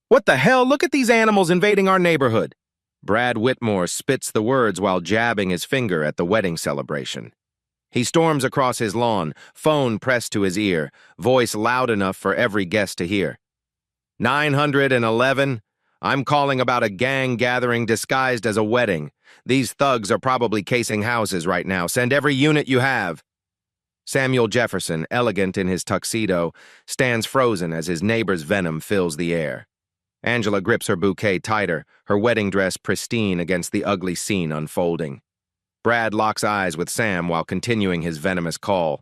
What the hell? Look at these animals invading our neighborhood. Brad Whitmore spits the words while jabbing his finger at the wedding celebration. He storms across his lawn, phone pressed to his ear, voice loud enough for every guest to hear. 911? I'm calling about a gang gathering disguised as a wedding. These thugs are probably casing houses right now. Send every unit you have. Samuel Jefferson, elegant in his tuxedo, stands frozen as his neighbor's venom fills the air. Angela grips her bouquet tighter, her wedding dress pristine against the ugly scene unfolding. Brad locks eyes with Sam while continuing his venomous call.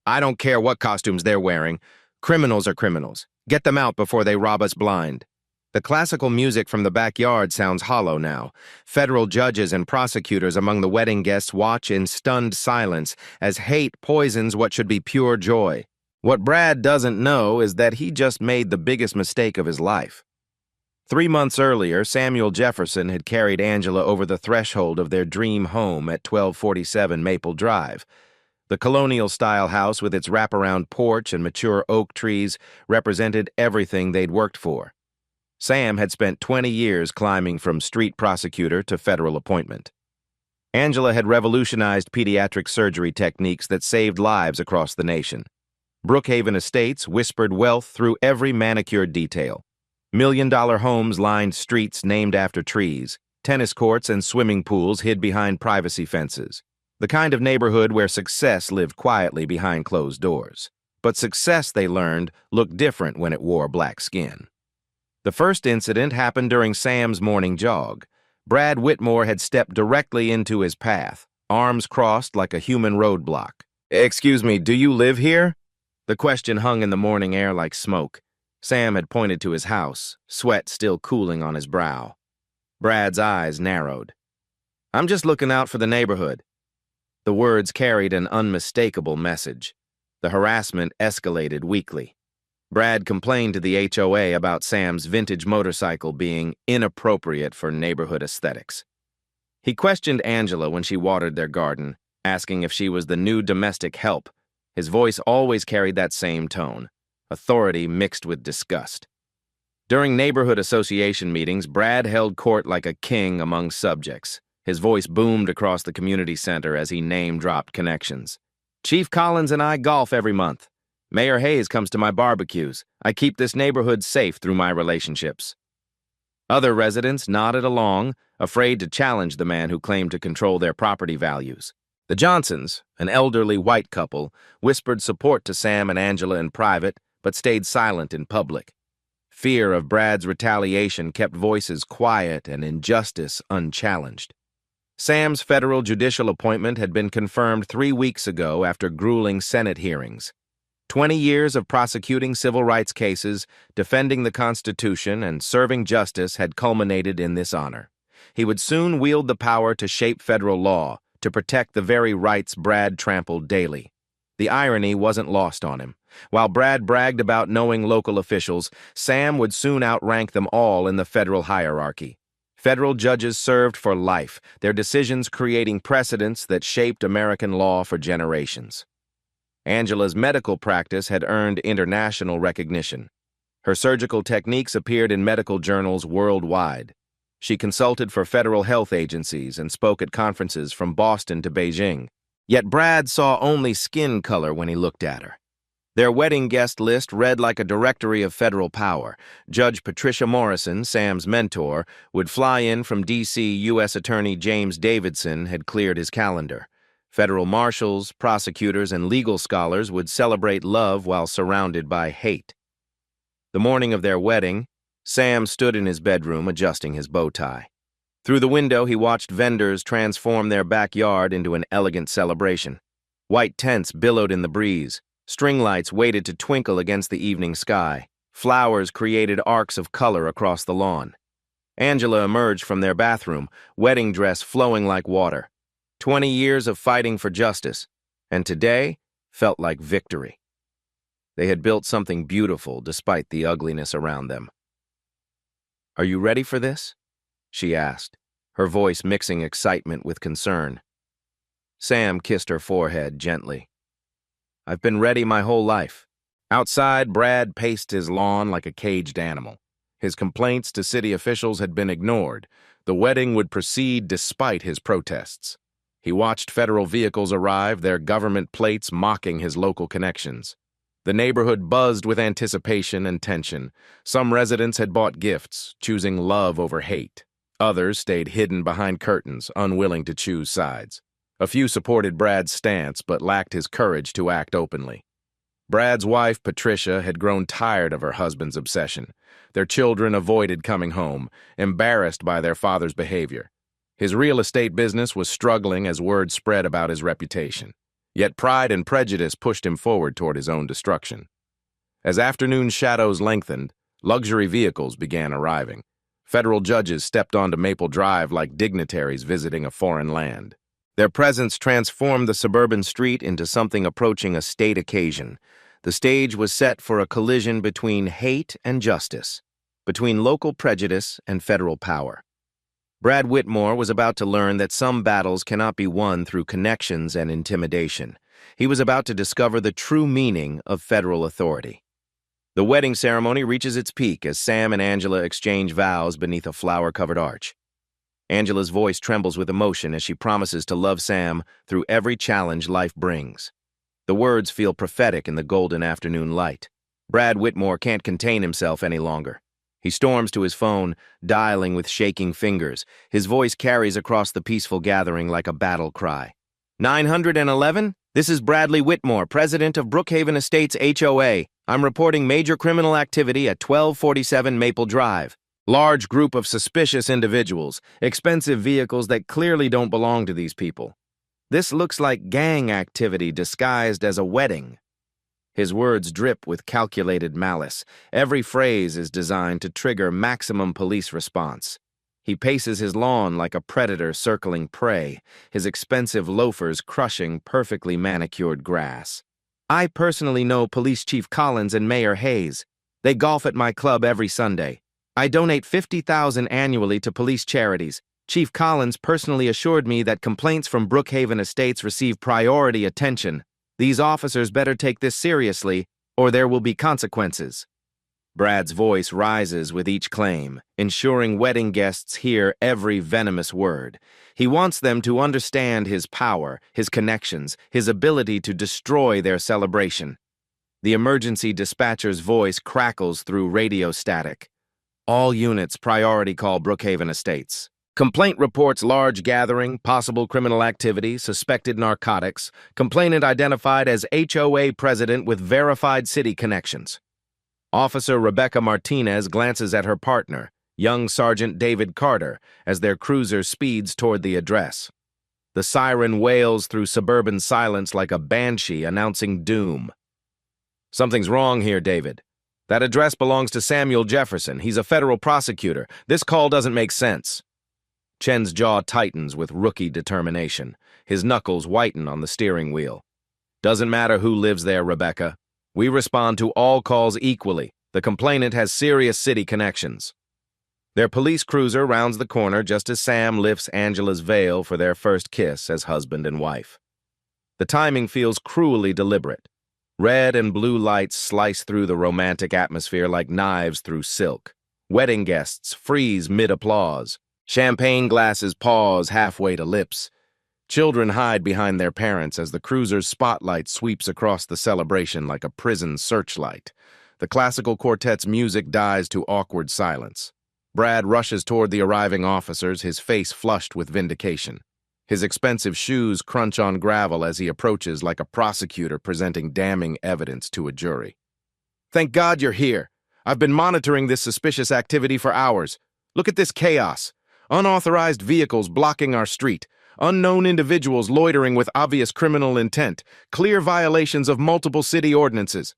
I don't care what costumes they're wearing. Criminals are criminals. Get them out before they rob us blind. The classical music from the backyard sounds hollow now. Federal judges and prosecutors among the wedding guests watch in stunned silence as hate poisons what should be pure joy. What Brad doesn't know is that he just made the biggest mistake of his life. 3 months earlier, Samuel Jefferson had carried Angela over the threshold of their dream home at 1247 Maple Drive. The colonial-style house with its wraparound porch and mature oak trees represented everything they'd worked for. Sam had spent 20 years climbing from street prosecutor to federal appointment. Angela had revolutionized pediatric surgery techniques that saved lives across the nation. Brookhaven Estates whispered wealth through every manicured detail. $1-million homes lined streets named after trees. Tennis courts and swimming pools hid behind privacy fences. The kind of neighborhood where success lived quietly behind closed doors. But success, they learned, looked different when it wore black skin. The first incident happened during Sam's morning jog. Brad Whitmore had stepped directly into his path, arms crossed like a human roadblock. Excuse me, do you live here? The question hung in the morning air like smoke. Sam had pointed to his house, sweat still cooling on his brow. Brad's eyes narrowed. I'm just looking out for the neighborhood. The words carried an unmistakable message. The harassment escalated weekly. Brad complained to the HOA about Sam's vintage motorcycle being inappropriate for neighborhood aesthetics. He questioned Angela when she watered their garden, asking if she was the new domestic help. His voice always carried that same tone. Authority mixed with disgust. During neighborhood association meetings, Brad held court like a king among subjects. His voice boomed across the community center as he name-dropped connections. Chief Collins and I golf every month. Mayor Hayes comes to my barbecues. I keep this neighborhood safe through my relationships. Other residents nodded along, afraid to challenge the man who claimed to control their property values. The Johnsons, an elderly white couple, whispered support to Sam and Angela in private, but stayed silent in public. Fear of Brad's retaliation kept voices quiet and injustice unchallenged. Sam's federal judicial appointment had been confirmed 3 weeks ago after grueling Senate hearings. 20 years of prosecuting civil rights cases, defending the Constitution, and serving justice had culminated in this honor. He would soon wield the power to shape federal law, to protect the very rights Brad trampled daily. The irony wasn't lost on him. While Brad bragged about knowing local officials, Sam would soon outrank them all in the federal hierarchy. Federal judges served for life, their decisions creating precedents that shaped American law for generations. Angela's medical practice had earned international recognition. Her surgical techniques appeared in medical journals worldwide. She consulted for federal health agencies and spoke at conferences from Boston to Beijing. Yet Brad saw only skin color when he looked at her. Their wedding guest list read like a directory of federal power. Judge Patricia Morrison, Sam's mentor, would fly in from D.C. U.S. Attorney James Davidson had cleared his calendar. Federal marshals, prosecutors, and legal scholars would celebrate love while surrounded by hate. The morning of their wedding, Sam stood in his bedroom adjusting his bow tie. Through the window, he watched vendors transform their backyard into an elegant celebration. White tents billowed in the breeze. String lights waited to twinkle against the evening sky. Flowers created arcs of color across the lawn. Angela emerged from their bathroom, wedding dress flowing like water. 20 years of fighting for justice, and today felt like victory. They had built something beautiful despite the ugliness around them. Are you ready for this? She asked, her voice mixing excitement with concern. Sam kissed her forehead gently. I've been ready my whole life. Outside, Brad paced his lawn like a caged animal. His complaints to city officials had been ignored. The wedding would proceed despite his protests. He watched federal vehicles arrive, their government plates mocking his local connections. The neighborhood buzzed with anticipation and tension. Some residents had bought gifts, choosing love over hate. Others stayed hidden behind curtains, unwilling to choose sides. A few supported Brad's stance, but lacked his courage to act openly. Brad's wife, Patricia, had grown tired of her husband's obsession. Their children avoided coming home, embarrassed by their father's behavior. His real estate business was struggling as word spread about his reputation. Yet pride and prejudice pushed him forward toward his own destruction. As afternoon shadows lengthened, luxury vehicles began arriving. Federal judges stepped onto Maple Drive like dignitaries visiting a foreign land. Their presence transformed the suburban street into something approaching a state occasion. The stage was set for a collision between hate and justice, between local prejudice and federal power. Brad Whitmore was about to learn that some battles cannot be won through connections and intimidation. He was about to discover the true meaning of federal authority. The wedding ceremony reaches its peak as Sam and Angela exchange vows beneath a flower-covered arch. Angela's voice trembles with emotion as she promises to love Sam through every challenge life brings. The words feel prophetic in the golden afternoon light. Brad Whitmore can't contain himself any longer. He storms to his phone, dialing with shaking fingers. His voice carries across the peaceful gathering like a battle cry. 911? This is Bradley Whitmore, president of Brookhaven Estates HOA. I'm reporting major criminal activity at 1247 Maple Drive. Large group of suspicious individuals, expensive vehicles that clearly don't belong to these people. This looks like gang activity disguised as a wedding. His words drip with calculated malice. Every phrase is designed to trigger maximum police response. He paces his lawn like a predator circling prey, his expensive loafers crushing perfectly manicured grass. I personally know Police Chief Collins and Mayor Hayes. They golf at my club every Sunday. I donate $50,000 annually to police charities. Chief Collins personally assured me that complaints from Brookhaven Estates receive priority attention. These officers better take this seriously, or there will be consequences. Brad's voice rises with each claim, ensuring wedding guests hear every venomous word. He wants them to understand his power, his connections, his ability to destroy their celebration. The emergency dispatcher's voice crackles through radio static. All units priority call Brookhaven Estates. Complaint reports large gathering, possible criminal activity, suspected narcotics. Complainant identified as HOA president with verified city connections. Officer Rebecca Martinez glances at her partner, young Sergeant David Carter, as their cruiser speeds toward the address. The siren wails through suburban silence like a banshee announcing doom. Something's wrong here, David. That address belongs to Samuel Jefferson. He's a federal prosecutor. This call doesn't make sense. Chen's jaw tightens with rookie determination. His knuckles whiten on the steering wheel. Doesn't matter who lives there, Rebecca. We respond to all calls equally. The complainant has serious city connections. Their police cruiser rounds the corner just as Sam lifts Angela's veil for their first kiss as husband and wife. The timing feels cruelly deliberate. Red and blue lights slice through the romantic atmosphere like knives through silk. Wedding guests freeze mid-applause. Champagne glasses pause halfway to lips. Children hide behind their parents as the cruiser's spotlight sweeps across the celebration like a prison searchlight. The classical quartet's music dies to awkward silence. Brad rushes toward the arriving officers, his face flushed with vindication. His expensive shoes crunch on gravel as he approaches like a prosecutor presenting damning evidence to a jury. Thank God you're here. I've been monitoring this suspicious activity for hours. Look at this chaos. Unauthorized vehicles blocking our street. Unknown individuals loitering with obvious criminal intent. Clear violations of multiple city ordinances.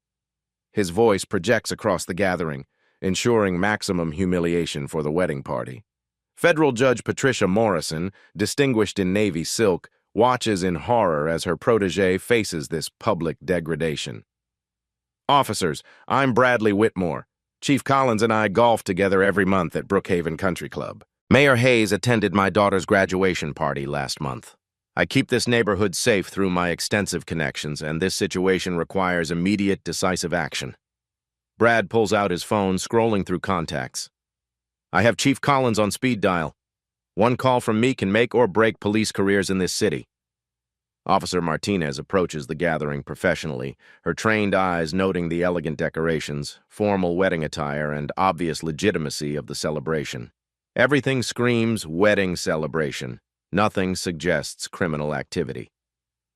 His voice projects across the gathering, ensuring maximum humiliation for the wedding party. Federal Judge Patricia Morrison, distinguished in navy silk, watches in horror as her protege faces this public degradation. Officers, I'm Bradley Whitmore. Chief Collins and I golf together every month at Brookhaven Country Club. Mayor Hayes attended my daughter's graduation party last month. I keep this neighborhood safe through my extensive connections, and this situation requires immediate, decisive action. Brad pulls out his phone, scrolling through contacts. I have Chief Collins on speed dial. One call from me can make or break police careers in this city. Officer Martinez approaches the gathering professionally, her trained eyes noting the elegant decorations, formal wedding attire, and obvious legitimacy of the celebration. Everything screams wedding celebration. Nothing suggests criminal activity.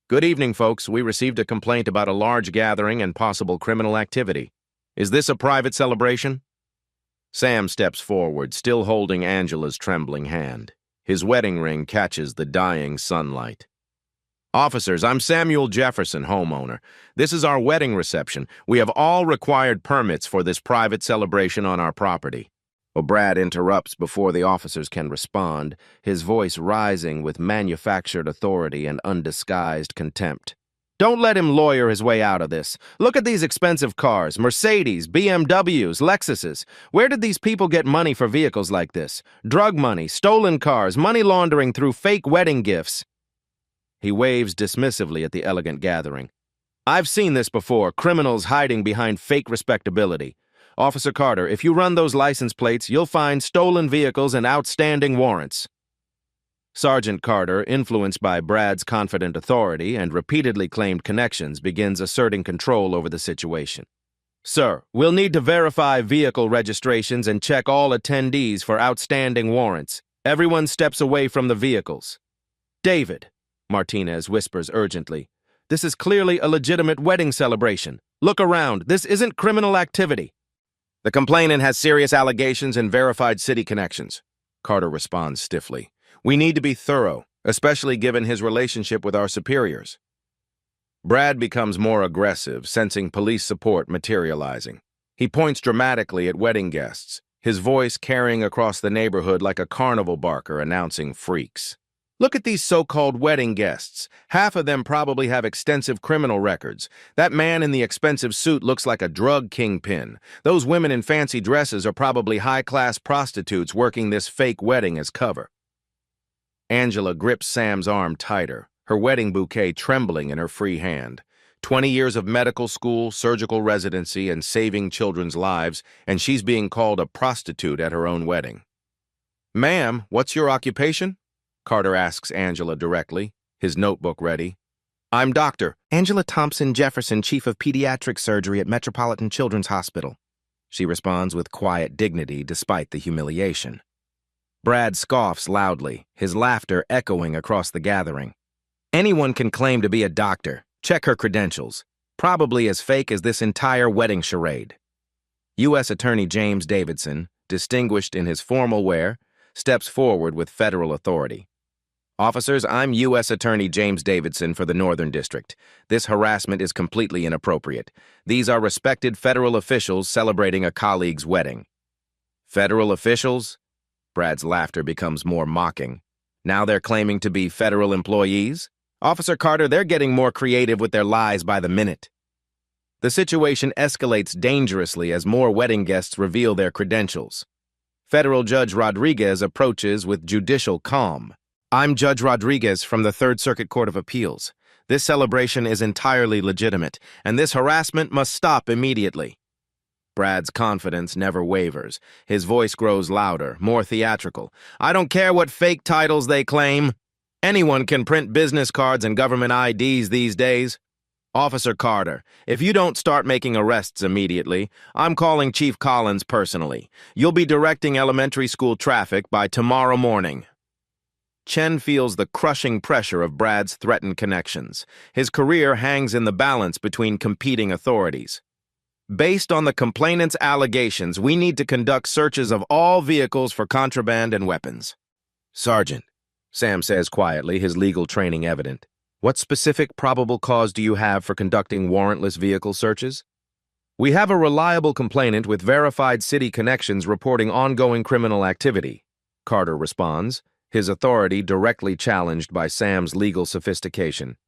Good evening, folks. We received a complaint about a large gathering and possible criminal activity. Is this a private celebration? Sam steps forward, still holding Angela's trembling hand. His wedding ring catches the dying sunlight. Officers, I'm Samuel Jefferson, homeowner. This is our wedding reception. We have all required permits for this private celebration on our property. Brad interrupts before the officers can respond, his voice rising with manufactured authority and undisguised contempt. Don't let him lawyer his way out of this. Look at these expensive cars, Mercedes, BMWs, Lexuses. Where did these people get money for vehicles like this? Drug money, stolen cars, money laundering through fake wedding gifts. He waves dismissively at the elegant gathering. I've seen this before, criminals hiding behind fake respectability. Officer Carter, if you run those license plates, you'll find stolen vehicles and outstanding warrants. Sergeant Carter, influenced by Brad's confident authority and repeatedly claimed connections, begins asserting control over the situation. Sir, we'll need to verify vehicle registrations and check all attendees for outstanding warrants. Everyone steps away from the vehicles. David, Martinez whispers urgently, this is clearly a legitimate wedding celebration. Look around. This isn't criminal activity. The complainant has serious allegations and verified city connections. Carter responds stiffly. We need to be thorough, especially given his relationship with our superiors. Brad becomes more aggressive, sensing police support materializing. He points dramatically at wedding guests, his voice carrying across the neighborhood like a carnival barker announcing freaks. Look at these so-called wedding guests. Half of them probably have extensive criminal records. That man in the expensive suit looks like a drug kingpin. Those women in fancy dresses are probably high-class prostitutes working this fake wedding as cover. Angela grips Sam's arm tighter, her wedding bouquet trembling in her free hand. 20 years of medical school, surgical residency, and saving children's lives, and she's being called a prostitute at her own wedding. Ma'am, what's your occupation? Carter asks Angela directly, his notebook ready. I'm Dr. Angela Thompson Jefferson, Chief of Pediatric Surgery at Metropolitan Children's Hospital. She responds with quiet dignity despite the humiliation. Brad scoffs loudly, his laughter echoing across the gathering. Anyone can claim to be a doctor. Check her credentials. Probably as fake as this entire wedding charade. U.S. Attorney James Davidson, distinguished in his formal wear, steps forward with federal authority. Officers, I'm U.S. Attorney James Davidson for the Northern District. This harassment is completely inappropriate. These are respected federal officials celebrating a colleague's wedding. Federal officials? Brad's laughter becomes more mocking. Now they're claiming to be federal employees? Officer Carter, they're getting more creative with their lies by the minute. The situation escalates dangerously as more wedding guests reveal their credentials. Federal Judge Rodriguez approaches with judicial calm. I'm Judge Rodriguez from the Third Circuit Court of Appeals. This celebration is entirely legitimate, and this harassment must stop immediately. Brad's confidence never wavers. His voice grows louder, more theatrical. I don't care what fake titles they claim. Anyone can print business cards and government IDs these days. Officer Carter, if you don't start making arrests immediately, I'm calling Chief Collins personally. You'll be directing elementary school traffic by tomorrow morning. Chen feels the crushing pressure of Brad's threatened connections. His career hangs in the balance between competing authorities. Based on the complainant's allegations, we need to conduct searches of all vehicles for contraband and weapons. Sergeant, Sam says quietly, his legal training evident. What specific probable cause do you have for conducting warrantless vehicle searches? We have a reliable complainant with verified city connections reporting ongoing criminal activity, Carter responds, his authority directly challenged by Sam's legal sophistication.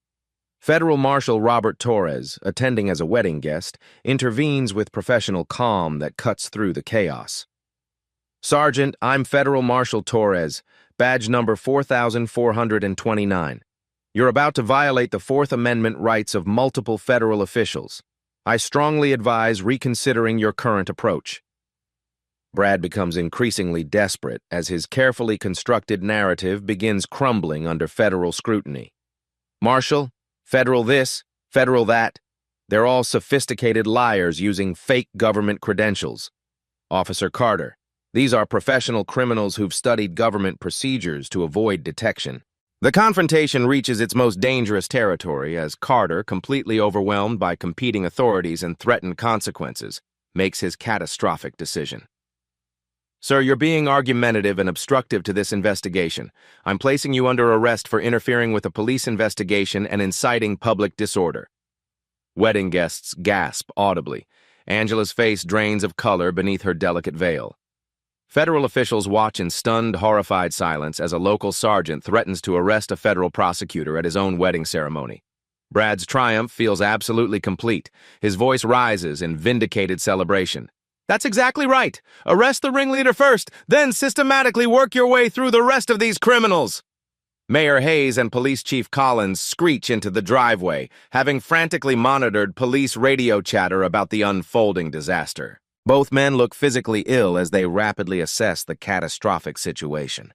Federal Marshal Robert Torres, attending as a wedding guest, intervenes with professional calm that cuts through the chaos. Sergeant, I'm Federal Marshal Torres, badge number 4429. You're about to violate the Fourth Amendment rights of multiple federal officials. I strongly advise reconsidering your current approach. Brad becomes increasingly desperate as his carefully constructed narrative begins crumbling under federal scrutiny. Marshal, federal this, federal that. They're all sophisticated liars using fake government credentials. Officer Carter, these are professional criminals who've studied government procedures to avoid detection. The confrontation reaches its most dangerous territory as Carter, completely overwhelmed by competing authorities and threatened consequences, makes his catastrophic decision. Sir, you're being argumentative and obstructive to this investigation. I'm placing you under arrest for interfering with a police investigation and inciting public disorder. Wedding guests gasp audibly. Angela's face drains of color beneath her delicate veil. Federal officials watch in stunned, horrified silence as a local sergeant threatens to arrest a federal prosecutor at his own wedding ceremony. Brad's triumph feels absolutely complete. His voice rises in vindicated celebration. That's exactly right. Arrest the ringleader first, then systematically work your way through the rest of these criminals. Mayor Hayes and Police Chief Collins screech into the driveway, having frantically monitored police radio chatter about the unfolding disaster. Both men look physically ill as they rapidly assess the catastrophic situation.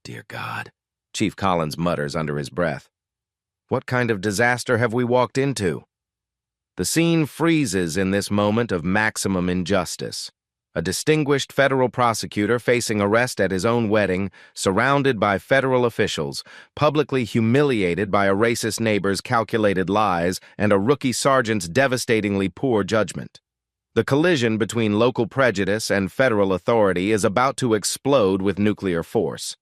Dear God, Chief Collins mutters under his breath. What kind of disaster have we walked into? The scene freezes in this moment of maximum injustice. A distinguished federal prosecutor facing arrest at his own wedding, surrounded by federal officials, publicly humiliated by a racist neighbor's calculated lies and a rookie sergeant's devastatingly poor judgment. The collision between local prejudice and federal authority is about to explode with nuclear force.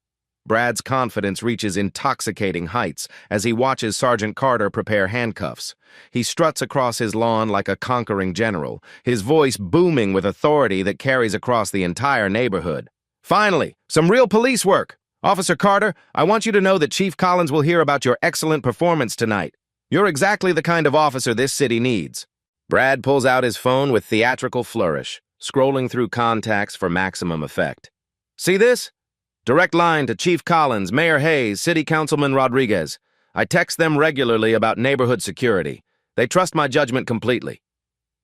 Brad's confidence reaches intoxicating heights as he watches Sergeant Carter prepare handcuffs. He struts across his lawn like a conquering general, his voice booming with authority that carries across the entire neighborhood. Finally, some real police work. Officer Carter, I want you to know that Chief Collins will hear about your excellent performance tonight. You're exactly the kind of officer this city needs. Brad pulls out his phone with theatrical flourish, scrolling through contacts for maximum effect. See this? Direct line to Chief Collins, Mayor Hayes, City Councilman Rodriguez. I text them regularly about neighborhood security. They trust my judgment completely.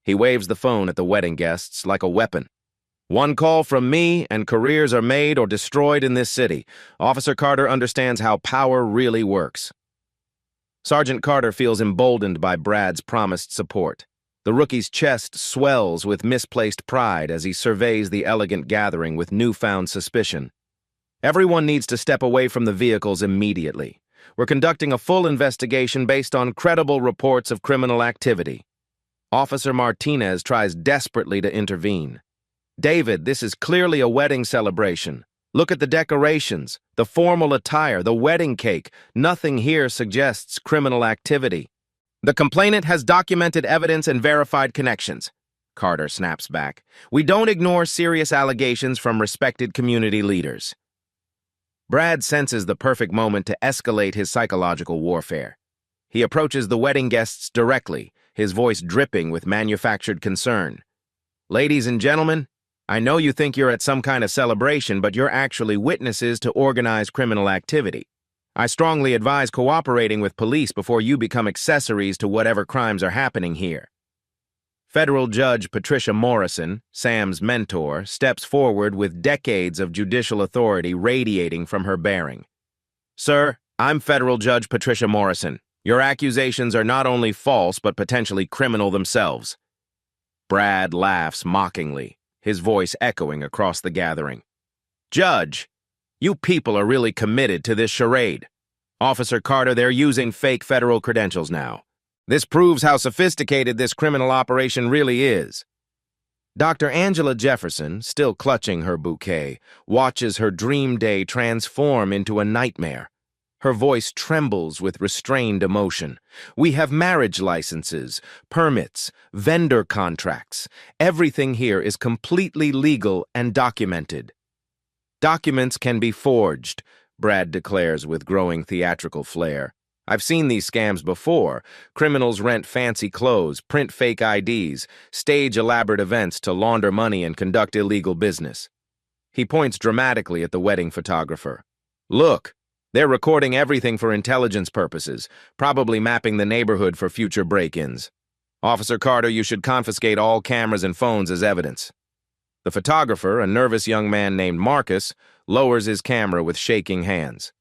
He waves the phone at the wedding guests like a weapon. One call from me and careers are made or destroyed in this city. Officer Carter understands how power really works. Sergeant Carter feels emboldened by Brad's promised support. The rookie's chest swells with misplaced pride as he surveys the elegant gathering with newfound suspicion. Everyone needs to step away from the vehicles immediately. We're conducting a full investigation based on credible reports of criminal activity. Officer Martinez tries desperately to intervene. David, this is clearly a wedding celebration. Look at the decorations, the formal attire, the wedding cake. Nothing here suggests criminal activity. The complainant has documented evidence and verified connections. Carter snaps back. We don't ignore serious allegations from respected community leaders. Brad senses the perfect moment to escalate his psychological warfare. He approaches the wedding guests directly, his voice dripping with manufactured concern. Ladies and gentlemen, I know you think you're at some kind of celebration, but you're actually witnesses to organized criminal activity. I strongly advise cooperating with police before you become accessories to whatever crimes are happening here. Federal Judge Patricia Morrison, Sam's mentor, steps forward with decades of judicial authority radiating from her bearing. Sir, I'm Federal Judge Patricia Morrison. Your accusations are not only false but potentially criminal themselves. Brad laughs mockingly, his voice echoing across the gathering. Judge, you people are really committed to this charade. Officer Carter, they're using fake federal credentials now. This proves how sophisticated this criminal operation really is. Dr. Angela Jefferson, still clutching her bouquet, watches her dream day transform into a nightmare. Her voice trembles with restrained emotion. We have marriage licenses, permits, vendor contracts. Everything here is completely legal and documented. Documents can be forged, Brad declares with growing theatrical flair. I've seen these scams before. Criminals rent fancy clothes, print fake IDs, stage elaborate events to launder money and conduct illegal business. He points dramatically at the wedding photographer. Look, they're recording everything for intelligence purposes, probably mapping the neighborhood for future break-ins. Officer Carter, you should confiscate all cameras and phones as evidence. The photographer, a nervous young man named Marcus, lowers his camera with shaking hands.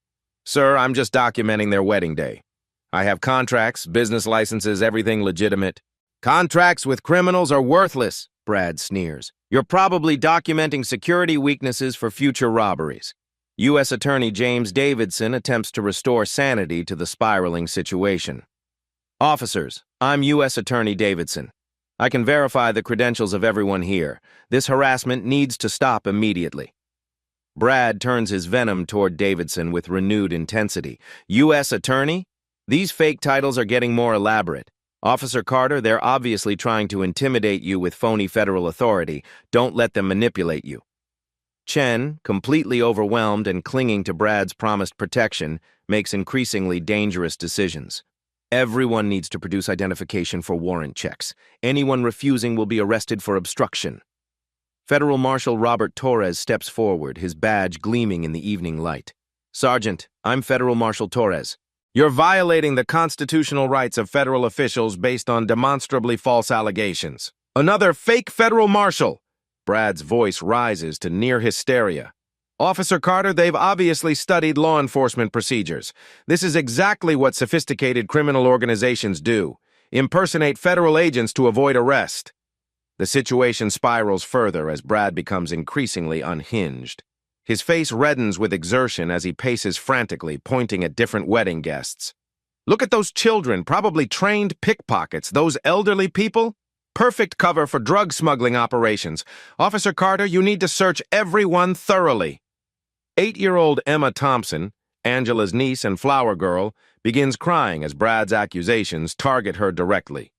Sir, I'm just documenting their wedding day. I have contracts, business licenses, everything legitimate. Contracts with criminals are worthless, Brad sneers. You're probably documenting security weaknesses for future robberies. U.S. Attorney James Davidson attempts to restore sanity to the spiraling situation. Officers, I'm U.S. Attorney Davidson. I can verify the credentials of everyone here. This harassment needs to stop immediately. Brad turns his venom toward Davidson with renewed intensity. U.S. Attorney? These fake titles are getting more elaborate. Officer Carter, they're obviously trying to intimidate you with phony federal authority. Don't let them manipulate you. Chen, completely overwhelmed and clinging to Brad's promised protection, makes increasingly dangerous decisions. Everyone needs to produce identification for warrant checks. Anyone refusing will be arrested for obstruction. Federal Marshal Robert Torres steps forward, his badge gleaming in the evening light. Sergeant, I'm Federal Marshal Torres. You're violating the constitutional rights of federal officials based on demonstrably false allegations. Another fake federal marshal! Brad's voice rises to near hysteria. Officer Carter, they've obviously studied law enforcement procedures. This is exactly what sophisticated criminal organizations do. Impersonate federal agents to avoid arrest. The situation spirals further as Brad becomes increasingly unhinged. His face reddens with exertion as he paces frantically, pointing at different wedding guests. Look at those children, probably trained pickpockets, those elderly people. Perfect cover for drug smuggling operations. Officer Carter, you need to search everyone thoroughly. 8-year-old Emma Thompson, Angela's niece and flower girl, begins crying as Brad's accusations target her directly.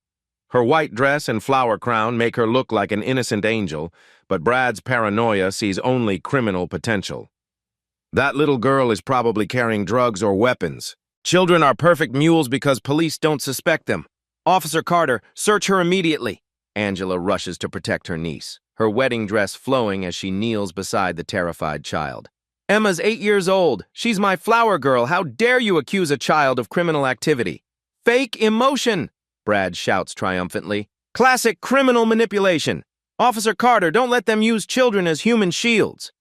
Her white dress and flower crown make her look like an innocent angel, but Brad's paranoia sees only criminal potential. That little girl is probably carrying drugs or weapons. Children are perfect mules because police don't suspect them. Officer Carter, search her immediately. Angela rushes to protect her niece, her wedding dress flowing as she kneels beside the terrified child. Emma's 8 years old. She's my flower girl. How dare you accuse a child of criminal activity? Fake emotion! Brad shouts triumphantly. Classic criminal manipulation. Officer Carter, don't let them use children as human shields.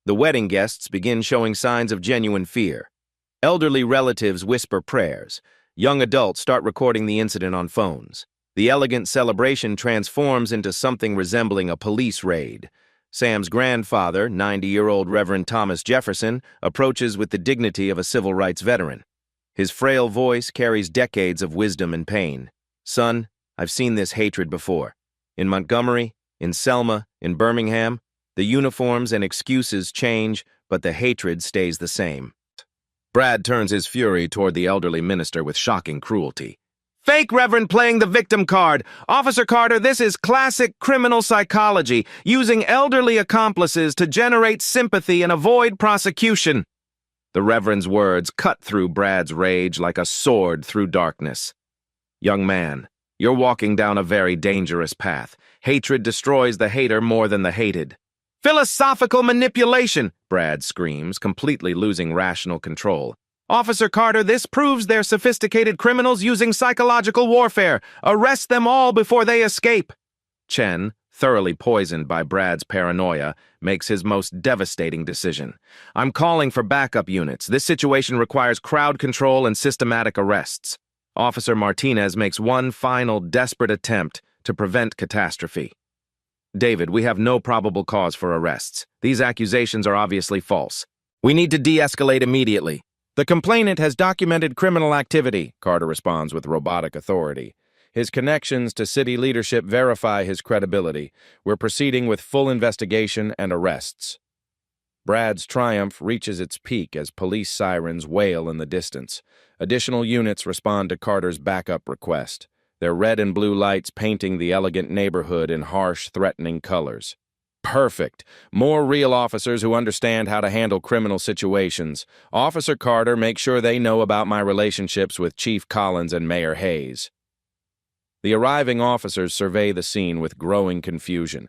The wedding guests begin showing signs of genuine fear. Elderly relatives whisper prayers. Young adults start recording the incident on phones. The elegant celebration transforms into something resembling a police raid. Sam's grandfather, 90-year-old Reverend Thomas Jefferson, approaches with the dignity of a civil rights veteran. His frail voice carries decades of wisdom and pain. Son, I've seen this hatred before. In Montgomery, in Selma, in Birmingham, the uniforms and excuses change, but the hatred stays the same. Brad turns his fury toward the elderly minister with shocking cruelty. Fake Reverend playing the victim card. Officer Carter, this is classic criminal psychology, using elderly accomplices to generate sympathy and avoid prosecution. The Reverend's words cut through Brad's rage like a sword through darkness. Young man, you're walking down a very dangerous path. Hatred destroys the hater more than the hated. Philosophical manipulation, Brad screams, completely losing rational control. Officer Carter, this proves they're sophisticated criminals using psychological warfare. Arrest them all before they escape. Chen, thoroughly poisoned by Brad's paranoia, makes his most devastating decision. I'm calling for backup units. This situation requires crowd control and systematic arrests. Officer Martinez makes one final desperate attempt to prevent catastrophe. David, we have no probable cause for arrests. These accusations are obviously false. We need to de-escalate immediately. The complainant has documented criminal activity, Carter responds with robotic authority. His connections to city leadership verify his credibility. We're proceeding with full investigation and arrests. Brad's triumph reaches its peak as police sirens wail in the distance. Additional units respond to Carter's backup request, their red and blue lights painting the elegant neighborhood in harsh, threatening colors. Perfect. More real officers who understand how to handle criminal situations. Officer Carter, make sure they know about my relationships with Chief Collins and Mayor Hayes. The arriving officers survey the scene with growing confusion.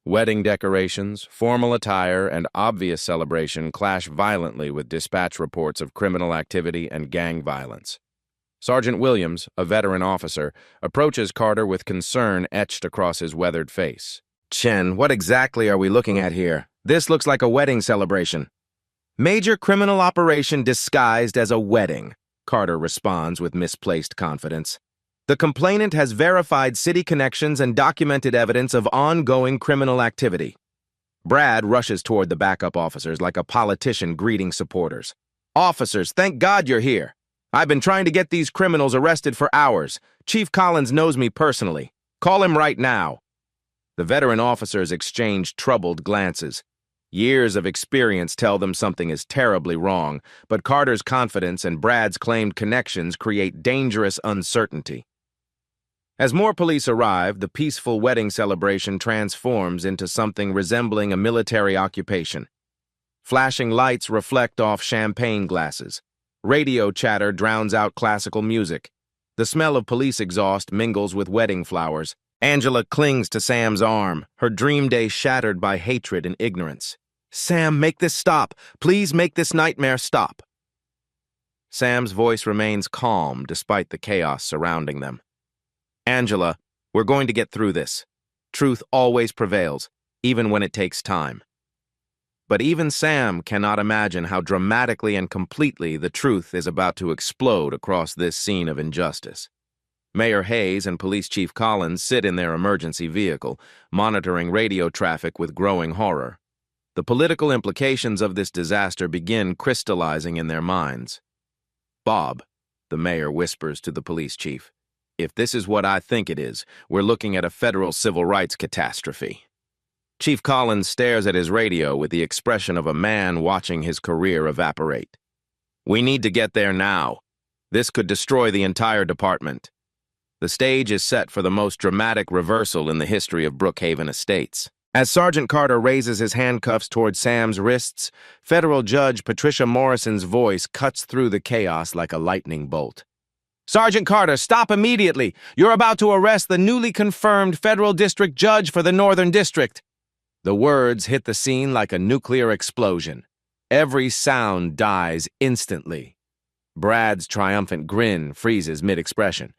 Wedding decorations, formal attire, and obvious celebration clash violently with dispatch reports of criminal activity and gang violence. Sergeant Williams, a veteran officer, approaches Carter with concern etched across his weathered face. Chen, what exactly are we looking at here? This looks like a wedding celebration. Major criminal operation disguised as a wedding, Carter responds with misplaced confidence. The complainant has verified city connections and documented evidence of ongoing criminal activity. Brad rushes toward the backup officers like a politician greeting supporters. Officers, thank God you're here. I've been trying to get these criminals arrested for hours. Chief Collins knows me personally. Call him right now. The veteran officers exchange troubled glances. Years of experience tell them something is terribly wrong, but Carter's confidence and Brad's claimed connections create dangerous uncertainty. As more police arrive, the peaceful wedding celebration transforms into something resembling a military occupation. Flashing lights reflect off champagne glasses. Radio chatter drowns out classical music. The smell of police exhaust mingles with wedding flowers. Angela clings to Sam's arm, her dream day shattered by hatred and ignorance. Sam, make this stop. Please make this nightmare stop. Sam's voice remains calm despite the chaos surrounding them. Angela, we're going to get through this. Truth always prevails, even when it takes time. But even Sam cannot imagine how dramatically and completely the truth is about to explode across this scene of injustice. Mayor Hayes and Police Chief Collins sit in their emergency vehicle, monitoring radio traffic with growing horror. The political implications of this disaster begin crystallizing in their minds. Bob, the mayor whispers to the police chief, if this is what I think it is, we're looking at a federal civil rights catastrophe. Chief Collins stares at his radio with the expression of a man watching his career evaporate. We need to get there now. This could destroy the entire department. The stage is set for the most dramatic reversal in the history of Brookhaven Estates. As Sergeant Carter raises his handcuffs toward Sam's wrists, Federal Judge Patricia Morrison's voice cuts through the chaos like a lightning bolt. Sergeant Carter, stop immediately! You're about to arrest the newly confirmed Federal District Judge for the Northern District. The words hit the scene like a nuclear explosion. Every sound dies instantly. Brad's triumphant grin freezes mid-expression.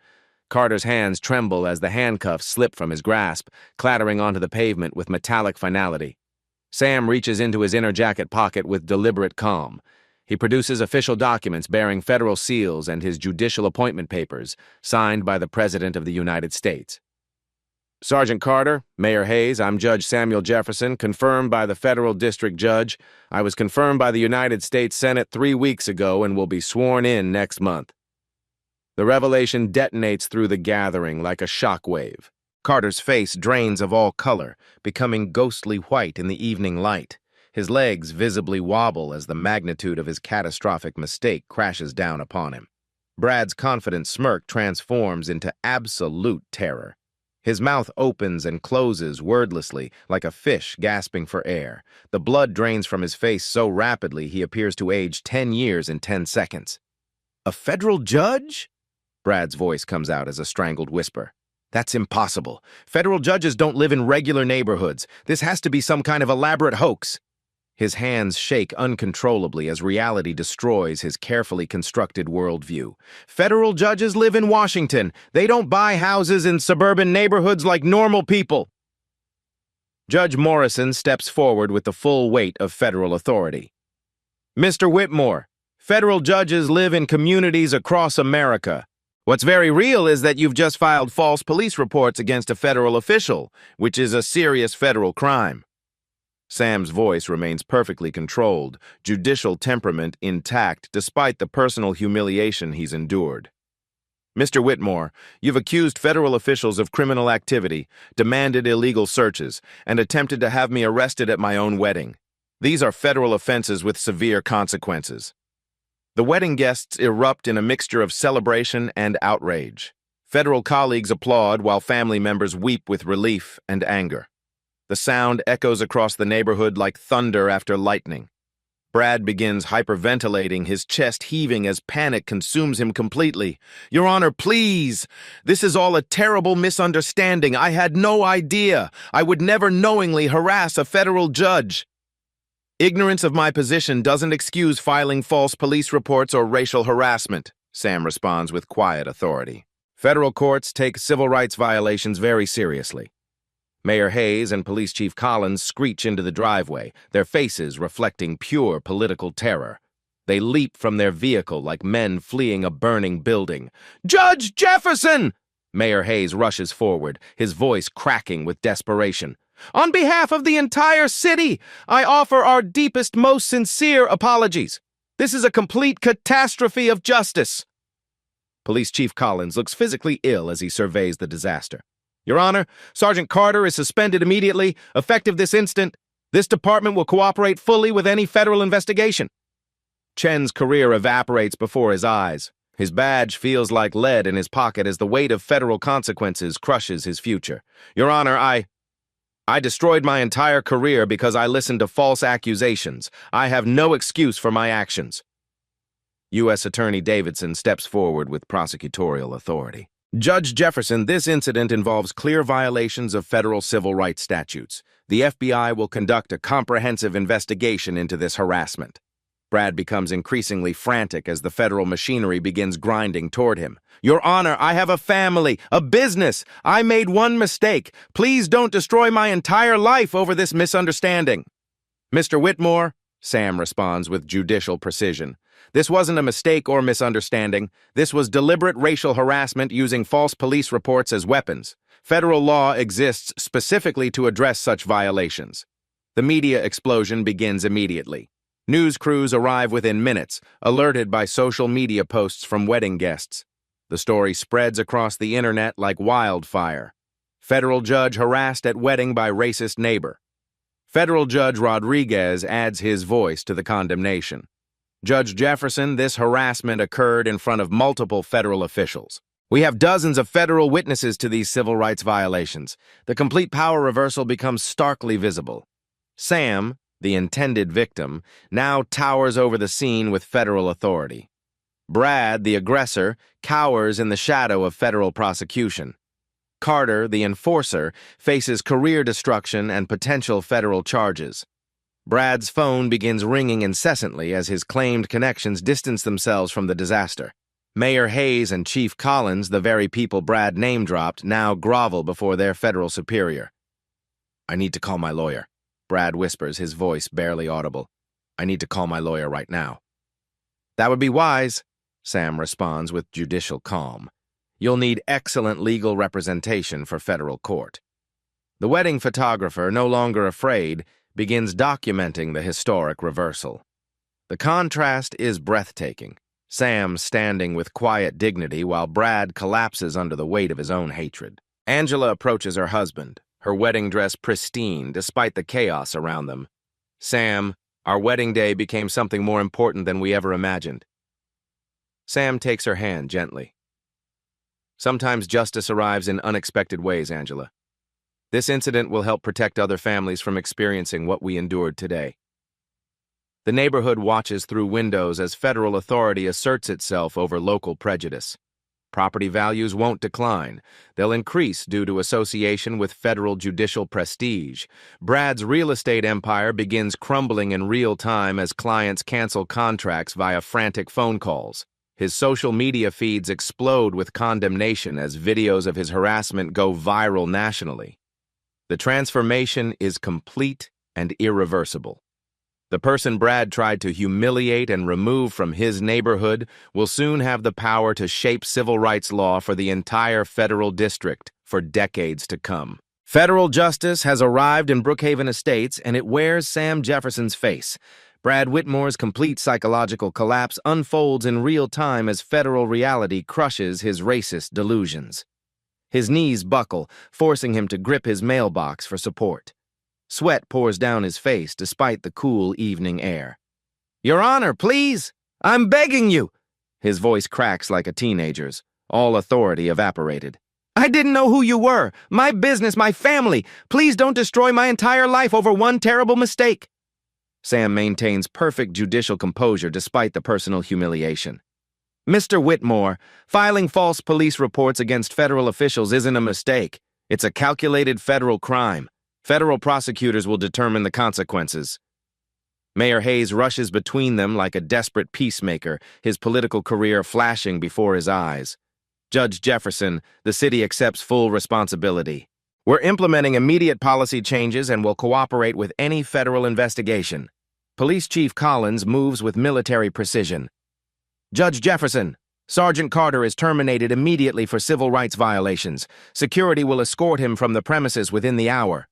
Carter's hands tremble as the handcuffs slip from his grasp, clattering onto the pavement with metallic finality. Sam reaches into his inner jacket pocket with deliberate calm. He produces official documents bearing federal seals and his judicial appointment papers, signed by the President of the United States. Sergeant Carter, Mayor Hayes, I'm Judge Samuel Jefferson, confirmed by the Federal District Judge. I was confirmed by the United States Senate 3 weeks ago and will be sworn in next month. The revelation detonates through the gathering like a shockwave. Carter's face drains of all color, becoming ghostly white in the evening light. His legs visibly wobble as the magnitude of his catastrophic mistake crashes down upon him. Brad's confident smirk transforms into absolute terror. His mouth opens and closes wordlessly, like a fish gasping for air. The blood drains from his face so rapidly he appears to age 10 years in 10 seconds. A federal judge? Brad's voice comes out as a strangled whisper. That's impossible. Federal judges don't live in regular neighborhoods. This has to be some kind of elaborate hoax. His hands shake uncontrollably as reality destroys his carefully constructed worldview. Federal judges live in Washington. They don't buy houses in suburban neighborhoods like normal people. Judge Morrison steps forward with the full weight of federal authority. Mr. Whitmore, federal judges live in communities across America. What's very real is that you've just filed false police reports against a federal official, which is a serious federal crime. Sam's voice remains perfectly controlled, judicial temperament intact despite the personal humiliation he's endured. Mr. Whitmore, you've accused federal officials of criminal activity, demanded illegal searches, and attempted to have me arrested at my own wedding. These are federal offenses with severe consequences. The wedding guests erupt in a mixture of celebration and outrage. Federal colleagues applaud while family members weep with relief and anger. The sound echoes across the neighborhood like thunder after lightning. Brad begins hyperventilating, his chest heaving as panic consumes him completely. Your Honor, please! This is all a terrible misunderstanding. I had no idea. I would never knowingly harass a federal judge. Ignorance of my position doesn't excuse filing false police reports or racial harassment. Sam responds with quiet authority. Federal courts take civil rights violations very seriously. Mayor Hayes and Police Chief Collins screech into the driveway, their faces reflecting pure political terror. They leap from their vehicle like men fleeing a burning building. "Judge Jefferson!" Mayor Hayes rushes forward, his voice cracking with desperation. "On behalf of the entire city, I offer our deepest, most sincere apologies. This is a complete catastrophe of justice." Police Chief Collins looks physically ill as he surveys the disaster. "Your Honor, Sergeant Carter is suspended immediately, effective this instant. This department will cooperate fully with any federal investigation." Chen's career evaporates before his eyes. His badge feels like lead in his pocket as the weight of federal consequences crushes his future. "Your Honor, I destroyed my entire career because I listened to false accusations. I have no excuse for my actions." U.S. Attorney Davidson steps forward with prosecutorial authority. "Judge Jefferson, this incident involves clear violations of federal civil rights statutes. The FBI will conduct a comprehensive investigation into this harassment." Brad becomes increasingly frantic as the federal machinery begins grinding toward him. "Your Honor, I have a family, a business. I made one mistake. Please don't destroy my entire life over this misunderstanding." "Mr. Whitmore," Sam responds with judicial precision, "this wasn't a mistake or misunderstanding. This was deliberate racial harassment using false police reports as weapons. Federal law exists specifically to address such violations." The media explosion begins immediately. News crews arrive within minutes, alerted by social media posts from wedding guests. The story spreads across the internet like wildfire. Federal judge harassed at wedding by racist neighbor. Federal Judge Rodriguez adds his voice to the condemnation. "Judge Jefferson, this harassment occurred in front of multiple federal officials. We have dozens of federal witnesses to these civil rights violations. The complete power reversal becomes starkly visible." Sam, the intended victim, now towers over the scene with federal authority. Brad, the aggressor, cowers in the shadow of federal prosecution. Carter, the enforcer, faces career destruction and potential federal charges. Brad's phone begins ringing incessantly as his claimed connections distance themselves from the disaster. Mayor Hayes and Chief Collins, the very people Brad name-dropped, now grovel before their federal superior. "I need to call my lawyer," Brad whispers, his voice barely audible. "I need to call my lawyer right now." "That would be wise," Sam responds with judicial calm. "You'll need excellent legal representation for federal court." The wedding photographer, no longer afraid, begins documenting the historic reversal. The contrast is breathtaking. Sam standing with quiet dignity while Brad collapses under the weight of his own hatred. Angela approaches her husband, her wedding dress pristine despite the chaos around them. "Sam, our wedding day became something more important than we ever imagined." Sam takes her hand gently. "Sometimes justice arrives in unexpected ways, Angela. This incident will help protect other families from experiencing what we endured today." The neighborhood watches through windows as federal authority asserts itself over local prejudice. Property values won't decline. They'll increase due to association with federal judicial prestige. Brad's real estate empire begins crumbling in real time as clients cancel contracts via frantic phone calls. His social media feeds explode with condemnation as videos of his harassment go viral nationally. The transformation is complete and irreversible. The person Brad tried to humiliate and remove from his neighborhood will soon have the power to shape civil rights law for the entire federal district for decades to come. Federal justice has arrived in Brookhaven Estates, and it wears Sam Jefferson's face. Brad Whitmore's complete psychological collapse unfolds in real time as federal reality crushes his racist delusions. His knees buckle, forcing him to grip his mailbox for support. Sweat pours down his face despite the cool evening air. "Your Honor, please! I'm begging you!" His voice cracks like a teenager's, all authority evaporated. "I didn't know who you were. My business, my family. Please don't destroy my entire life over one terrible mistake." Sam maintains perfect judicial composure despite the personal humiliation. "Mr. Whitmore, filing false police reports against federal officials isn't a mistake. It's a calculated federal crime. Federal prosecutors will determine the consequences." Mayor Hayes rushes between them like a desperate peacemaker, his political career flashing before his eyes. Judge Jefferson, the city accepts full responsibility. We're implementing immediate policy changes and will cooperate with any federal investigation. Police Chief Collins moves with military precision. Judge Jefferson, Sergeant Carter is terminated immediately for civil rights violations. Security will escort him from the premises within the hour.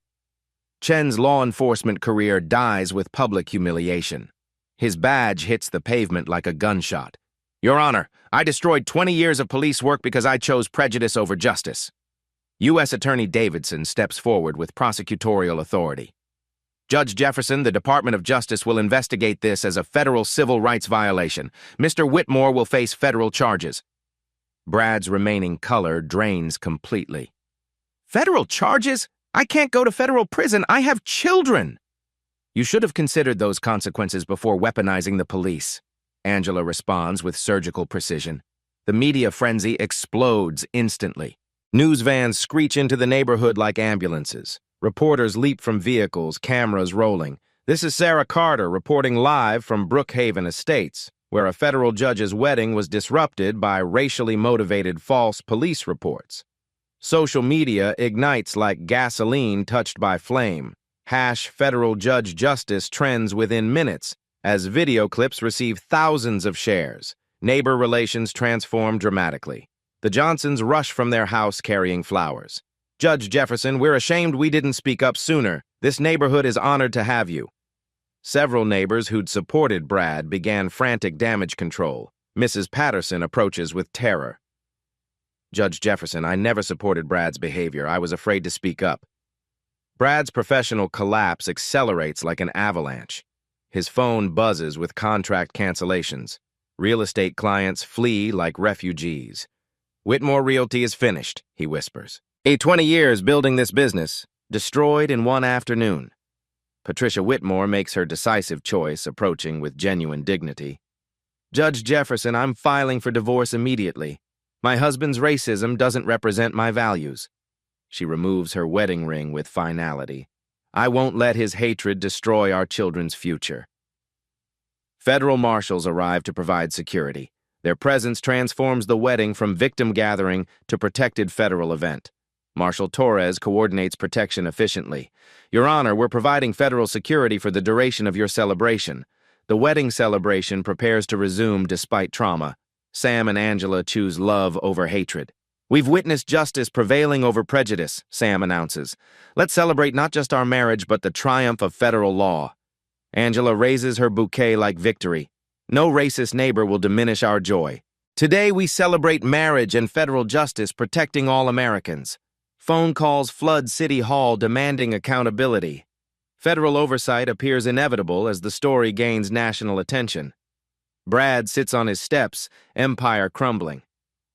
Chen's law enforcement career dies with public humiliation. His badge hits the pavement like a gunshot. Your Honor, I destroyed 20 years of police work because I chose prejudice over justice. U.S. Attorney Davidson steps forward with prosecutorial authority. Judge Jefferson, the Department of Justice will investigate this as a federal civil rights violation. Mr. Whitmore will face federal charges. Brad's remaining color drains completely. Federal charges? I can't go to federal prison. I have children. You should have considered those consequences before weaponizing the police. Angela responds with surgical precision. The media frenzy explodes instantly. News vans screech into the neighborhood like ambulances. Reporters leap from vehicles, cameras rolling. This is Sarah Carter reporting live from Brookhaven Estates, where a federal judge's wedding was disrupted by racially motivated false police reports. Social media ignites like gasoline touched by flame. #Federal Judge Justice trends within minutes as video clips receive thousands of shares. Neighbor relations transform dramatically. The Johnsons rush from their house carrying flowers. Judge Jefferson, we're ashamed we didn't speak up sooner. This neighborhood is honored to have you. Several neighbors who'd supported Brad began frantic damage control. Mrs. Patterson approaches with terror. Judge Jefferson, I never supported Brad's behavior. I was afraid to speak up. Brad's professional collapse accelerates like an avalanche. His phone buzzes with contract cancellations. Real estate clients flee like refugees. Whitmore Realty is finished, he whispers. 20 years building this business, destroyed in one afternoon. Patricia Whitmore makes her decisive choice, approaching with genuine dignity. Judge Jefferson, I'm filing for divorce immediately. My husband's racism doesn't represent my values. She removes her wedding ring with finality. I won't let his hatred destroy our children's future. Federal marshals arrive to provide security. Their presence transforms the wedding from victim gathering to protected federal event. Marshal Torres coordinates protection efficiently. Your Honor, we're providing federal security for the duration of your celebration. The wedding celebration prepares to resume despite trauma. Sam and Angela choose love over hatred. We've witnessed justice prevailing over prejudice, Sam announces. Let's celebrate not just our marriage, but the triumph of federal law. Angela raises her bouquet like victory. No racist neighbor will diminish our joy. Today we celebrate marriage and federal justice protecting all Americans. Phone calls flood City Hall demanding accountability. Federal oversight appears inevitable as the story gains national attention. Brad sits on his steps, empire crumbling.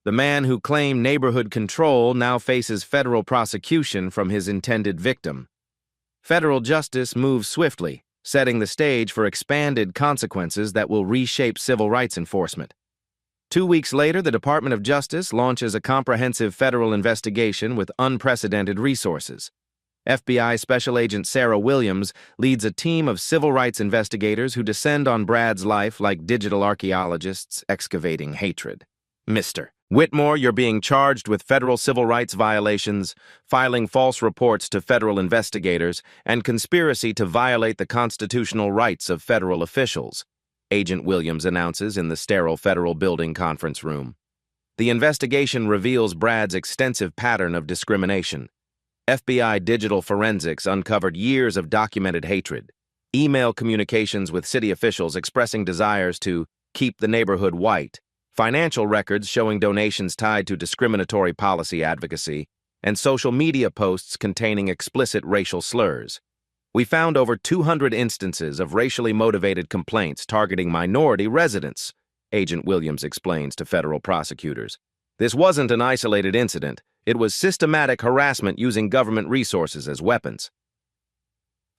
The man who claimed neighborhood control now faces federal prosecution from his intended victim. Federal justice moves swiftly, setting the stage for expanded consequences that will reshape civil rights enforcement. 2 weeks later, the Department of Justice launches a comprehensive federal investigation with unprecedented resources. FBI Special Agent Sarah Williams leads a team of civil rights investigators who descend on Brad's life like digital archaeologists excavating hatred. Mr. Whitmore, you're being charged with federal civil rights violations, filing false reports to federal investigators, and conspiracy to violate the constitutional rights of federal officials, Agent Williams announces in the sterile federal building conference room. The investigation reveals Brad's extensive pattern of discrimination. FBI digital forensics uncovered years of documented hatred, email communications with city officials expressing desires to keep the neighborhood white, financial records showing donations tied to discriminatory policy advocacy, and social media posts containing explicit racial slurs. We found over 200 instances of racially motivated complaints targeting minority residents, Agent Williams explains to federal prosecutors. This wasn't an isolated incident. It was systematic harassment using government resources as weapons.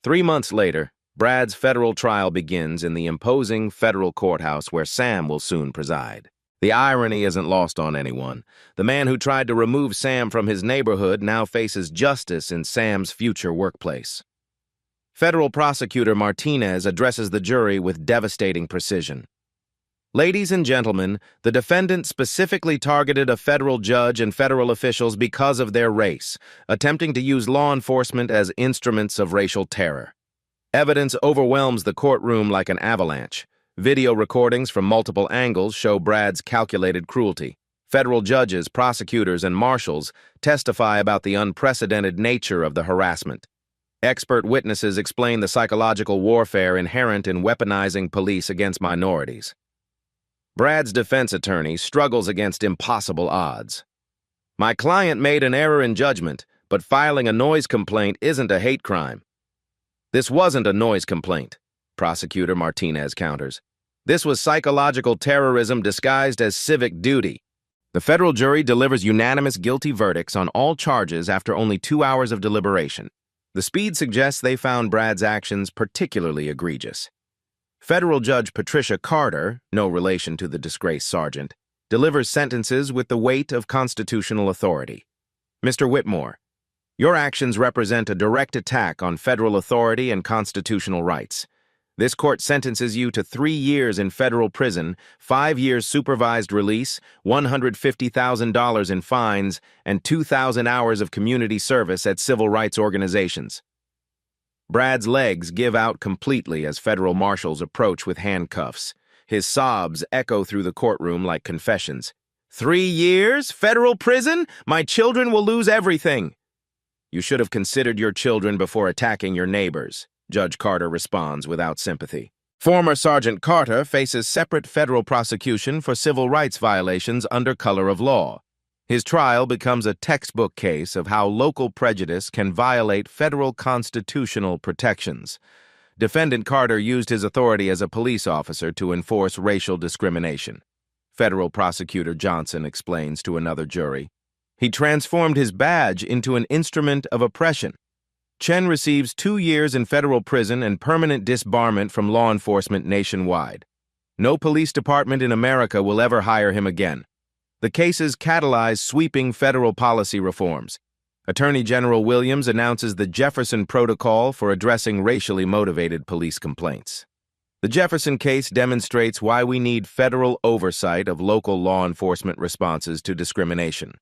3 months later, Brad's federal trial begins in the imposing federal courthouse where Sam will soon preside. The irony isn't lost on anyone. The man who tried to remove Sam from his neighborhood now faces justice in Sam's future workplace. Federal prosecutor Martinez addresses the jury with devastating precision. Ladies and gentlemen, the defendant specifically targeted a federal judge and federal officials because of their race, attempting to use law enforcement as instruments of racial terror. Evidence overwhelms the courtroom like an avalanche. Video recordings from multiple angles show Brad's calculated cruelty. Federal judges, prosecutors, and marshals testify about the unprecedented nature of the harassment. Expert witnesses explain the psychological warfare inherent in weaponizing police against minorities. Brad's defense attorney struggles against impossible odds. My client made an error in judgment, but filing a noise complaint isn't a hate crime. This wasn't a noise complaint, Prosecutor Martinez counters. This was psychological terrorism disguised as civic duty. The federal jury delivers unanimous guilty verdicts on all charges after only 2 hours of deliberation. The speed suggests they found Brad's actions particularly egregious. Federal Judge Patricia Carter, no relation to the disgraced sergeant, delivers sentences with the weight of constitutional authority. Mr. Whitmore, your actions represent a direct attack on federal authority and constitutional rights. This court sentences you to 3 years in federal prison, 5 years supervised release, $150,000 in fines, and 2,000 hours of community service at civil rights organizations. Brad's legs give out completely as federal marshals approach with handcuffs. His sobs echo through the courtroom like confessions. 3 years? Federal prison? My children will lose everything. You should have considered your children before attacking your neighbors, Judge Carter responds without sympathy. Former Sergeant Carter faces separate federal prosecution for civil rights violations under color of law. His trial becomes a textbook case of how local prejudice can violate federal constitutional protections. Defendant Carter used his authority as a police officer to enforce racial discrimination. Federal Prosecutor Johnson explains to another jury. He transformed his badge into an instrument of oppression. Chen receives 2 years in federal prison and permanent disbarment from law enforcement nationwide. No police department in America will ever hire him again. The cases catalyze sweeping federal policy reforms. Attorney General Williams announces the Jefferson Protocol for addressing racially motivated police complaints. The Jefferson case demonstrates why we need federal oversight of local law enforcement responses to discrimination,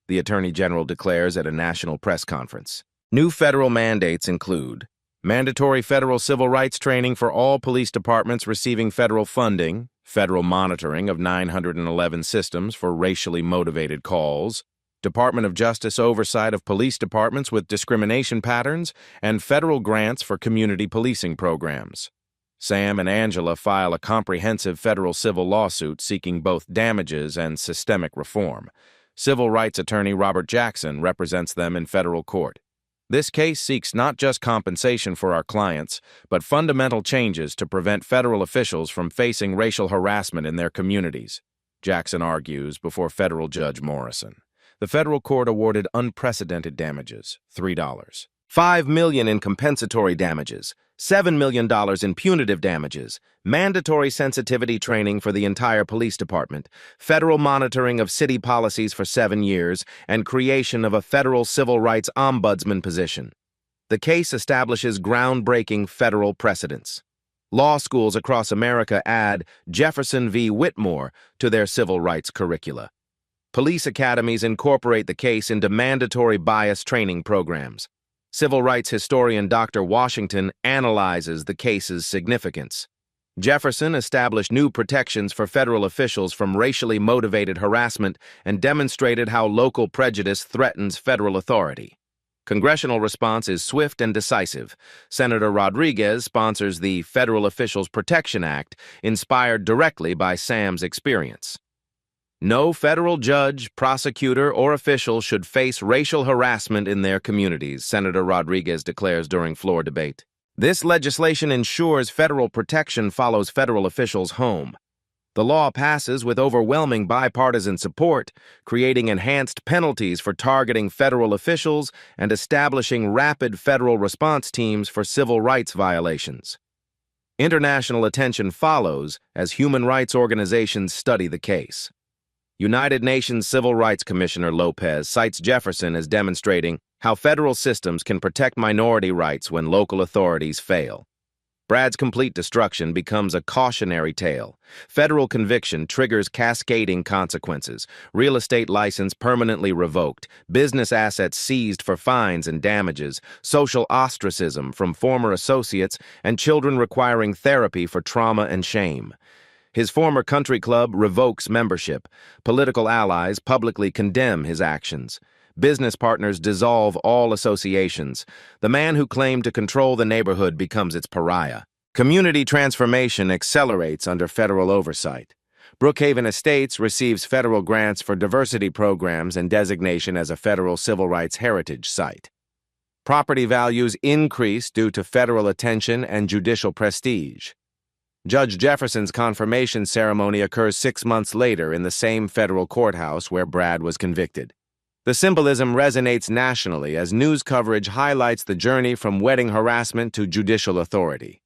the Attorney General declares at a national press conference. New federal mandates include mandatory federal civil rights training for all police departments receiving federal funding, federal monitoring of 911 systems for racially motivated calls, Department of Justice oversight of police departments with discrimination patterns, and federal grants for community policing programs. Sam and Angela file a comprehensive federal civil lawsuit seeking both damages and systemic reform. Civil rights attorney Robert Jackson represents them in federal court. This case seeks not just compensation for our clients, but fundamental changes to prevent federal officials from facing racial harassment in their communities, Jackson argues before federal Judge Morrison. The federal court awarded unprecedented damages, $3. $5 million in compensatory damages, $7 million in punitive damages, mandatory sensitivity training for the entire police department, federal monitoring of city policies for 7 years, and creation of a federal civil rights ombudsman position. The case establishes groundbreaking federal precedents. Law schools across America add Jefferson v. Whitmore to their civil rights curricula. Police academies incorporate the case into mandatory bias training programs. Civil rights historian Dr. Washington analyzes the case's significance. Jefferson established new protections for federal officials from racially motivated harassment and demonstrated how local prejudice threatens federal authority. Congressional response is swift and decisive. Senator Rodriguez sponsors the Federal Officials Protection Act, inspired directly by Sam's experience. No federal judge, prosecutor, or official should face racial harassment in their communities, Senator Rodriguez declares during floor debate. This legislation ensures federal protection follows federal officials home. The law passes with overwhelming bipartisan support, creating enhanced penalties for targeting federal officials and establishing rapid federal response teams for civil rights violations. International attention follows as human rights organizations study the case. United Nations Civil Rights Commissioner Lopez cites Jefferson as demonstrating How federal systems can protect minority rights when local authorities fail. Brad's complete destruction becomes a cautionary tale. Federal conviction triggers cascading consequences. Real estate license permanently revoked, business assets seized for fines and damages, social ostracism from former associates, and children requiring therapy for trauma and shame. His former country club revokes membership. Political allies publicly condemn his actions. Business partners dissolve all associations. The man who claimed to control the neighborhood becomes its pariah. Community transformation accelerates under federal oversight. Brookhaven Estates receives federal grants for diversity programs and designation as a federal civil rights heritage site. Property values increase due to federal attention and judicial prestige. Judge Jefferson's confirmation ceremony occurs 6 months later in the same federal courthouse where Brad was convicted. The symbolism resonates nationally as news coverage highlights the journey from wedding harassment to judicial authority.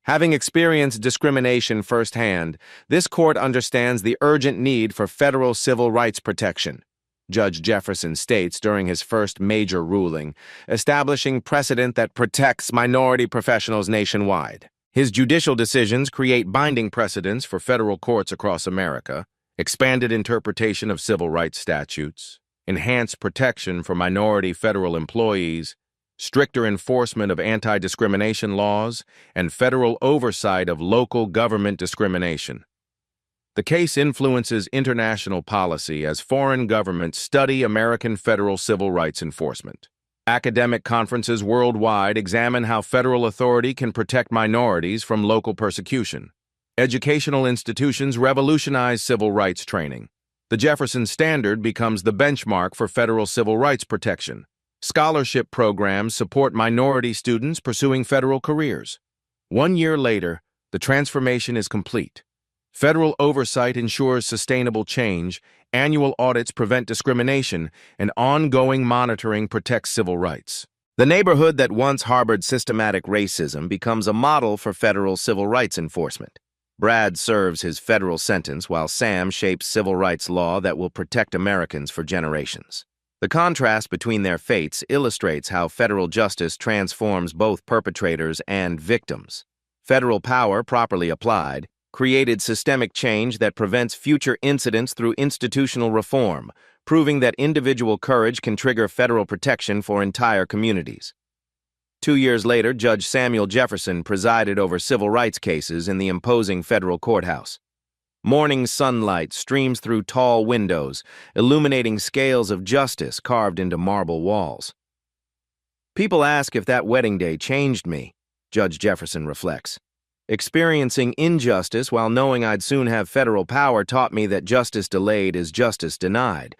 Having experienced discrimination firsthand, this court understands the urgent need for federal civil rights protection, Judge Jefferson states during his first major ruling, establishing precedent that protects minority professionals nationwide. His judicial decisions create binding precedents for federal courts across America, expanded interpretation of civil rights statutes, enhanced protection for minority federal employees, stricter enforcement of anti-discrimination laws, and federal oversight of local government discrimination. The case influences international policy as foreign governments study American federal civil rights enforcement. Academic conferences worldwide examine how federal authority can protect minorities from local persecution. Educational institutions revolutionize civil rights training. The Jefferson Standard becomes the benchmark for federal civil rights protection. Scholarship programs support minority students pursuing federal careers. 1 year later, the transformation is complete. Federal oversight ensures sustainable change, annual audits prevent discrimination, and ongoing monitoring protects civil rights. The neighborhood that once harbored systematic racism becomes a model for federal civil rights enforcement. Brad serves his federal sentence while Sam shapes civil rights law that will protect Americans for generations. The contrast between their fates illustrates how federal justice transforms both perpetrators and victims. Federal power, properly applied, created systemic change that prevents future incidents through institutional reform, proving that individual courage can trigger federal protection for entire communities. 2 years later, Judge Samuel Jefferson presided over civil rights cases in the imposing federal courthouse. Morning sunlight streams through tall windows, illuminating scales of justice carved into marble walls. People ask if that wedding day changed me, Judge Jefferson reflects. Experiencing injustice while knowing I'd soon have federal power taught me that justice delayed is justice denied.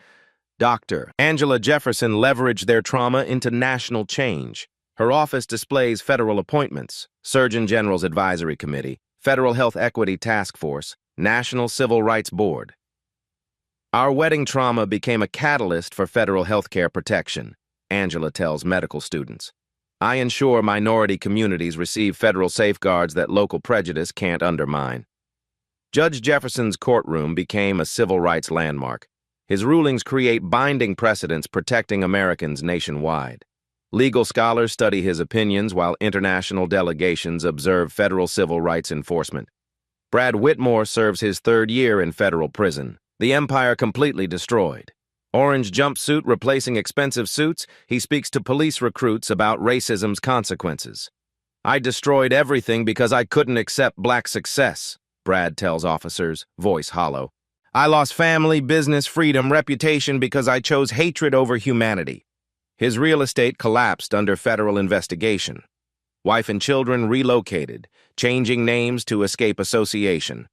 Dr. Angela Jefferson leveraged their trauma into national change. Her office displays federal appointments, Surgeon General's Advisory Committee, Federal Health Equity Task Force, National Civil Rights Board. Our wedding trauma became a catalyst for federal health care protection, Angela tells medical students. I ensure minority communities receive federal safeguards that local prejudice can't undermine. Judge Jefferson's courtroom became a civil rights landmark. His rulings create binding precedents protecting Americans nationwide. Legal scholars study his opinions while international delegations observe federal civil rights enforcement. Brad Whitmore serves his 3rd year in federal prison, the empire completely destroyed. Orange jumpsuit replacing expensive suits, he speaks to police recruits about racism's consequences. I destroyed everything because I couldn't accept black success, Brad tells officers, voice hollow. I lost family, business, freedom, reputation because I chose hatred over humanity. His real estate collapsed under federal investigation. Wife and children relocated, changing names to escape association.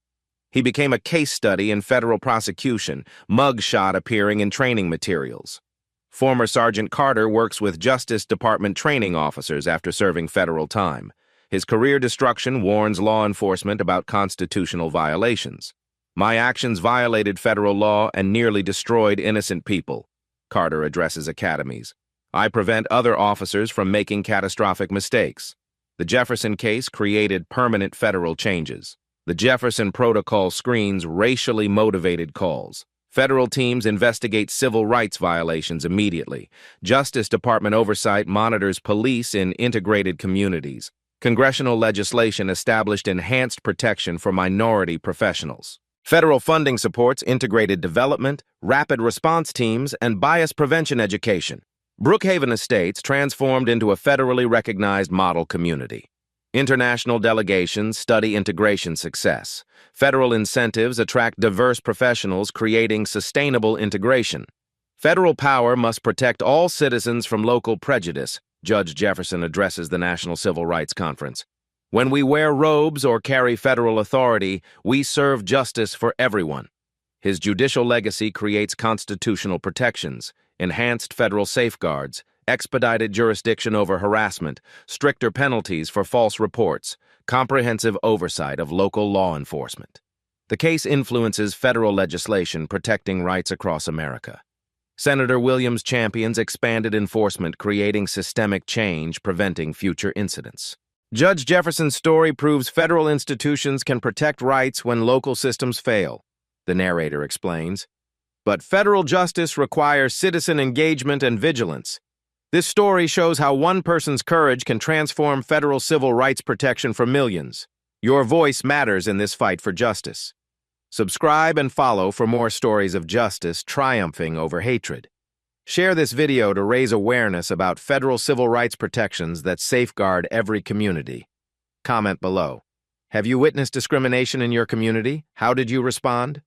He became a case study in federal prosecution, mugshot appearing in training materials. Former Sergeant Carter works with Justice Department training officers after serving federal time. His career destruction warns law enforcement about constitutional violations. My actions violated federal law and nearly destroyed innocent people, Carter addresses academies. I prevent other officers from making catastrophic mistakes. The Jefferson case created permanent federal changes. The Jefferson Protocol screens racially motivated calls. Federal teams investigate civil rights violations immediately. Justice Department oversight monitors police in integrated communities. Congressional legislation established enhanced protection for minority professionals. Federal funding supports integrated development, rapid response teams, and bias prevention education. Brookhaven Estates transformed into a federally recognized model community. International delegations study integration success. Federal incentives attract diverse professionals, creating sustainable integration. Federal power must protect all citizens from local prejudice, Judge Jefferson addresses the National Civil Rights Conference. When we wear robes or carry federal authority, we serve justice for everyone. His judicial legacy creates constitutional protections, enhanced federal safeguards, expedited jurisdiction over harassment, stricter penalties for false reports, comprehensive oversight of local law enforcement. The case influences federal legislation protecting rights across America. Senator Williams champions expanded enforcement, creating systemic change, preventing future incidents. Judge Jefferson's story proves federal institutions can protect rights when local systems fail, the narrator explains. But federal justice requires citizen engagement and vigilance. This story shows how one person's courage can transform federal civil rights protection for millions. Your voice matters in this fight for justice. Subscribe and follow for more stories of justice triumphing over hatred. Share this video to raise awareness about federal civil rights protections that safeguard every community. Comment below. Have you witnessed discrimination in your community? How did you respond?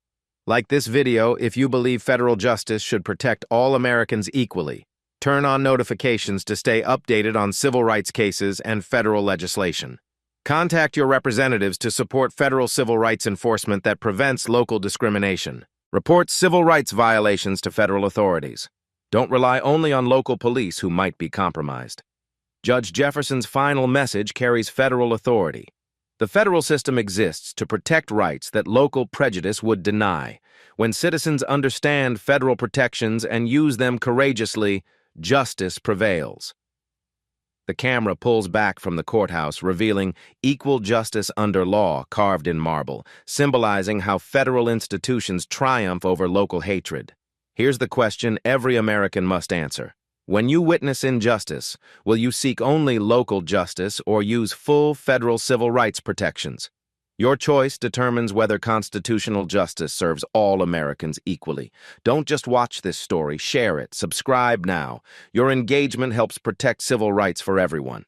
Like this video if you believe federal justice should protect all Americans equally. Turn on notifications to stay updated on civil rights cases and federal legislation. Contact your representatives to support federal civil rights enforcement that prevents local discrimination. Report civil rights violations to federal authorities. Don't rely only on local police who might be compromised. Judge Jefferson's final message carries federal authority. The federal system exists to protect rights that local prejudice would deny. When citizens understand federal protections and use them courageously, justice prevails. The camera pulls back from the courthouse, revealing equal justice under law carved in marble, symbolizing how federal institutions triumph over local hatred. Here's the question every American must answer. When you witness injustice, will you seek only local justice or use full federal civil rights protections? Your choice determines whether constitutional justice serves all Americans equally. Don't just watch this story, share it, subscribe now. Your engagement helps protect civil rights for everyone.